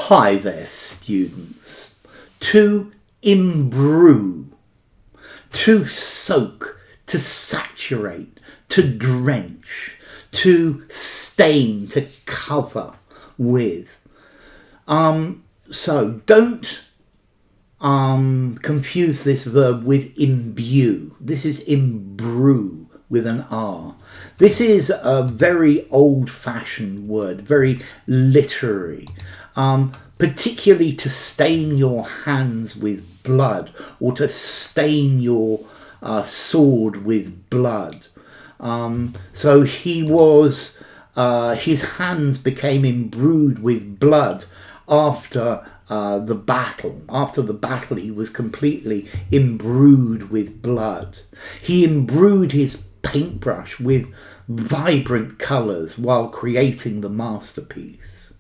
Hi there, students. To imbrue, to soak, to saturate, to drench, to stain, to cover with. So don't confuse this verb with imbue. This is imbrue with an R. This is a very old-fashioned word, very literary, particularly to stain your hands with blood or to stain your sword with blood. So he was, his hands became imbrued with blood after the battle. After the battle, he was completely imbrued with blood. He imbrued his paintbrush with vibrant colours while creating the masterpiece.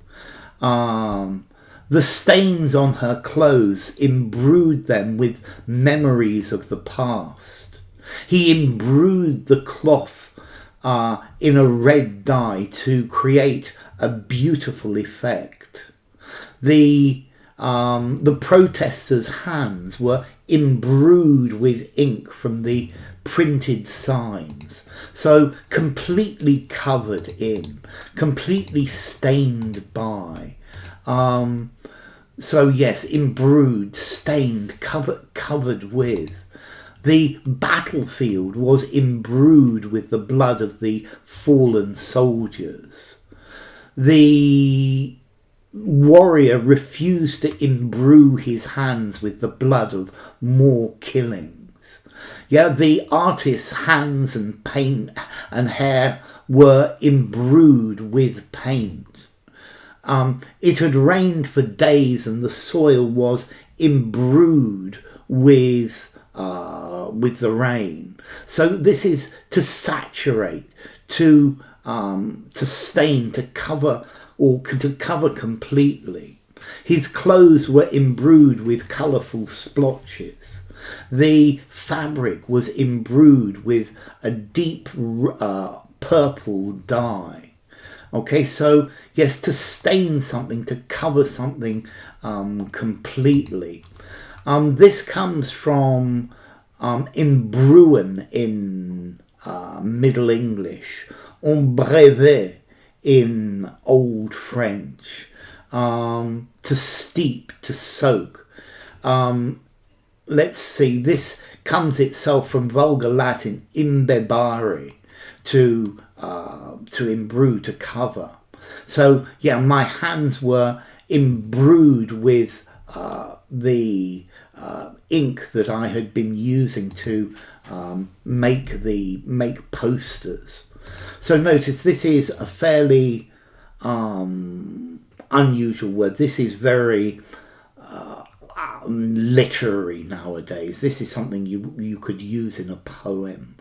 The stains on her clothes imbrued them with memories of the past. He imbrued the cloth in a red dye to create a beautiful effect. The protesters' hands were imbrued with ink from the printed signs, so completely covered in, completely stained by. So yes, imbrued, stained, covered with. The battlefield was imbrued with the blood of the fallen soldiers. The warrior refused to imbrue his hands with the blood of more killings. Yeah, the artist's hands and paint and hair were imbrued with paint. It had rained for days and the soil was imbrued with the rain. So this is to saturate, to stain, to cover, or to cover completely. His clothes were imbrued with colourful splotches. The fabric was imbrued with a deep purple dye. Okay, so yes, to stain something, to cover something completely. This comes from imbruen in Middle English, Imbrue in Old French, to steep, to soak. Let's see, this comes itself from Vulgar Latin, imbebare, to imbrue, to cover. So yeah, my hands were imbrued with the ink that I had been using to make posters. So notice this is a fairly unusual word. This is very literary nowadays. This is something you could use in a poem.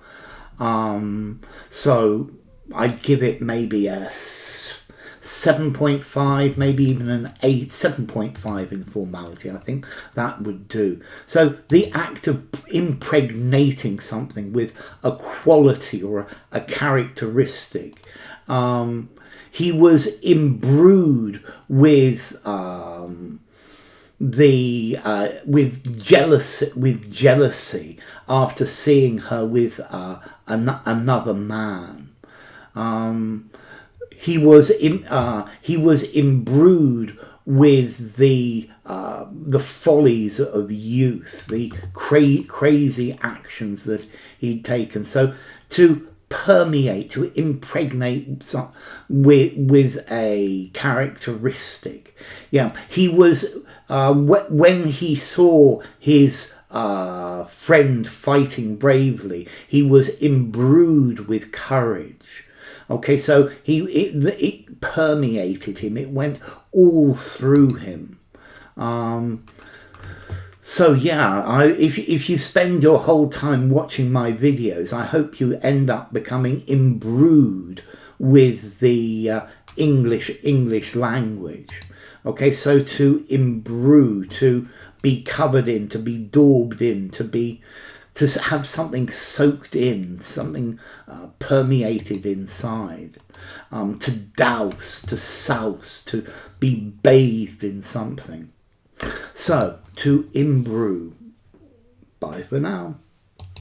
So I'd give it maybe a 7.5, maybe even an 8, 7.5 in formality. I think that would do. So the act of impregnating something with a quality or a characteristic. He was imbrued with jealousy after seeing her with another man. He was imbrued with the follies of youth, the crazy actions that he'd taken. So to permeate, to impregnate with a characteristic. Yeah, he was when he saw his friend fighting bravely, he was imbrued with courage. Okay, so it permeated him. It went all through him. So yeah, if you spend your whole time watching my videos, I hope you end up becoming imbrued with the English language. Okay, so to imbrue, to be covered in, to be daubed in, to be to have something soaked in, something permeated inside, to douse, to souse, to be bathed in something. So, to imbrue. Bye for now.